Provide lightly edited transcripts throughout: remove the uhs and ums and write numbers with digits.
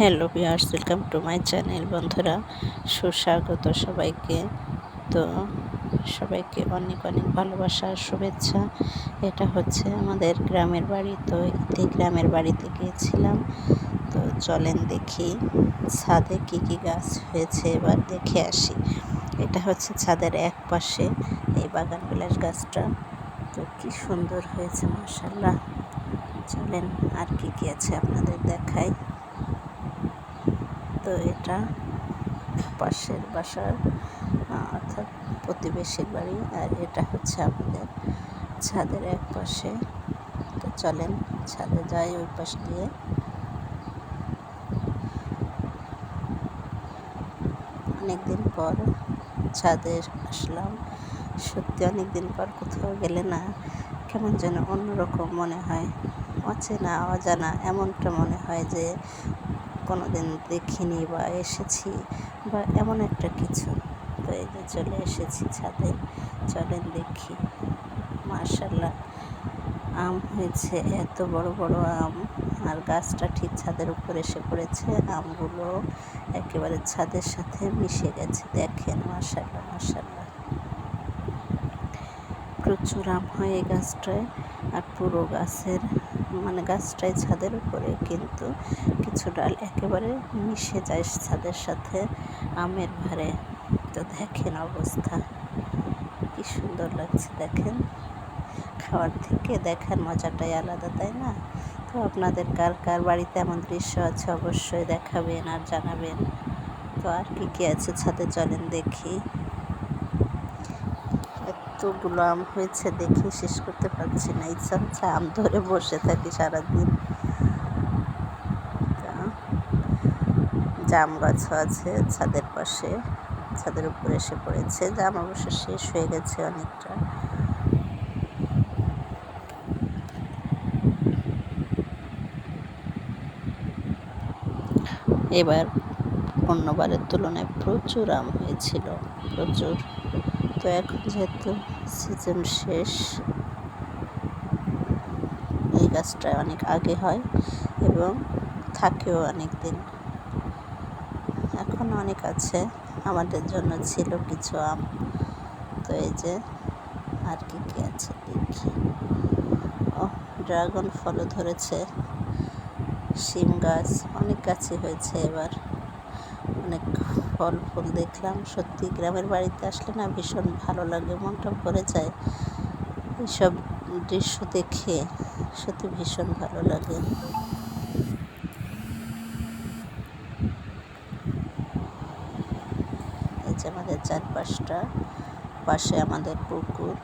Hello viewers, welcome to my channel. বন্ধুরা, সুস্বাগত সবাইকে। তো সবাইকে অনেক অনেক ভালোবাসা আর শুভেচ্ছা। এটা হচ্ছে আমাদের গ্রামের বাড়ি। তো এই গ্রামের বাড়িতে গিয়েছিলাম। তো চলেন দেখি ছাদে কী কী গাছ হয়েছে, এবার দেখে আসি। এটা হচ্ছে ছাদের এক পাশে এই বাগান বিলাস গাছটা। তো কি সুন্দর হয়েছে, মাশাআল্লাহ। চলেন আর কি কি আছে আপনাদের দেখাই। তো এটা পাশের বাসার অর্থাৎ প্রতিবেশীর বাড়ি, আর এটা হচ্ছে আমাদের ছাদের এক পাশে। তো চলেন ছাদে যাই, ওই পাশ দিয়ে। অনেকদিন পর ছাদে আসলাম। সত্যি অনেকদিন পর কোথাও গেলে না কেমন যেন অন্যরকম মনে হয়, অচেনা অজানা এমনটা মনে হয় যে কোনোদিন দেখিনি বা এসেছি বা এমন একটা কিছু। তো এই যে চলে এসেছি ছাদে, চলেন দেখি। মাশাআল্লাহ, আম হয়েছে, এত বড় বড় আম। আর গাছটা ঠিক ছাদের উপর এসে পড়েছে, আমগুলো একেবারে ছাদের সাথে মিশে গেছে। দেখেন, মাশাআল্লাহ মাশাআল্লাহ, প্রচুর আম হয় এই গাছটায়। আর পুরো গাছের গাছটাই ছাদের উপরে, কিন্তু কিছু ডাল একেবারে মিশে যায় ছাদের সাথে আমের ভারে। তো দেখেন অবস্থা, কি সুন্দর লাগছে। দেখেন, খাওয়ার থেকে দেখার মজাটাই আলাদা, তাই না? তো আপনাদের কার কার বাড়িতে এমন দৃশ্য আছে অবশ্যই দেখাবেন আর জানাবেন। তো আর কি কি আছে ছাদে, চলেন দেখি। এতগুলো আম হয়েছে, দেখে শেষ করতে পারছি না, ইচ্ছা হচ্ছে আম ধরে বসে থাকি সারাদিন। জাম গাছও আছে ছাদের পাশে, ছাদের উপরে এসে পড়েছে। জাম অবশ্য শেষ হয়ে গেছে অনেকটা। এবার অন্যবারের তুলনায় প্রচুর আম হয়েছিল, প্রচুর। তো এখন যেহেতু সিজন শেষ, এই গাছটা অনেক আগে হয় এবং থাকেও অনেক দিন। এখন অনেক আছে, আমাদের জন্য ছিল কিছু আম। তো এই যে আর কি কি আছে দেখি। ও, ড্রাগন ফলও ধরেছে, শিম গাছ, অনেক গাছই হয়েছে এবার। অনেক ফল ফুল দেখলাম। সত্যি গ্রামের বাড়িতে আসলে না ভীষণ ভালো লাগে, মনটা ভরে যায় এইসব দৃশ্য দেখে, সত্যি ভীষণ ভালো লাগে। এই যে আমাদের চারপাশটা, পাশে আমাদের পুকুর।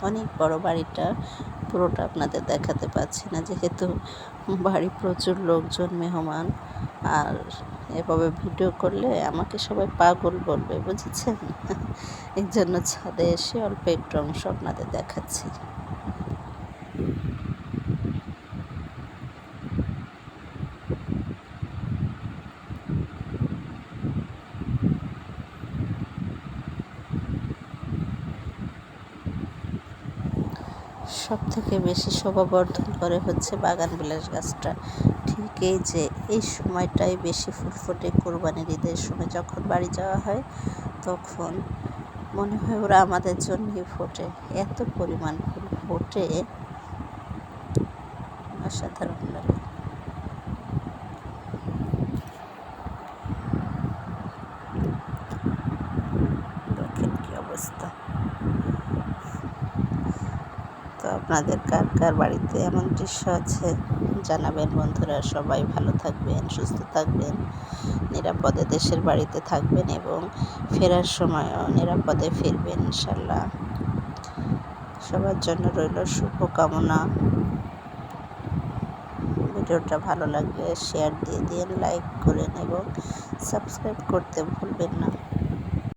অনেক বড় বাড়িটা, পুরোটা আপনাদের দেখাতে পাচ্ছি না যেহেতু বাড়ি প্রচুর লোকজন, মেহমান। আর এভাবে ভিডিও করলে আমাকে সবাই পাগল বলবে, বুঝেছেন? এই জন্য ছাদে এসে অল্প একটু অংশ আপনাদের দেখাচ্ছি। সব থেকে বেশি শোভাবর্ধন করে হচ্ছে বাগান বিলাস গাছটা। ঠিক এই যে এই সময়টাই বেশি ফুল ফোটে, কোরবানির ঈদের সময় যখন বাড়ি যাওয়া হয় তখন মনে হয় ওরা আমাদের জন্যই ফোটে, এত পরিমাণ ফুল ফোটে, অসাধারণ লাগে। দেখেন কি অবস্থা। তো আপনাদের কার কার বাড়িতে এমন দৃশ্য আছে জানাবেন। বন্ধুরা, সবাই ভালো থাকবেন, সুস্থ থাকবেন, নিরাপদে দেশের বাড়িতে থাকবেন এবং ফেরার সময়ও নিরাপদে ফিরবেন ইনশাল্লাহ। সবার জন্য রইল শুভকামনা। ভিডিওটা ভালো লাগলে শেয়ার দিয়ে দিন, লাইক করেন এবং সাবস্ক্রাইব করতে ভুলবেন না।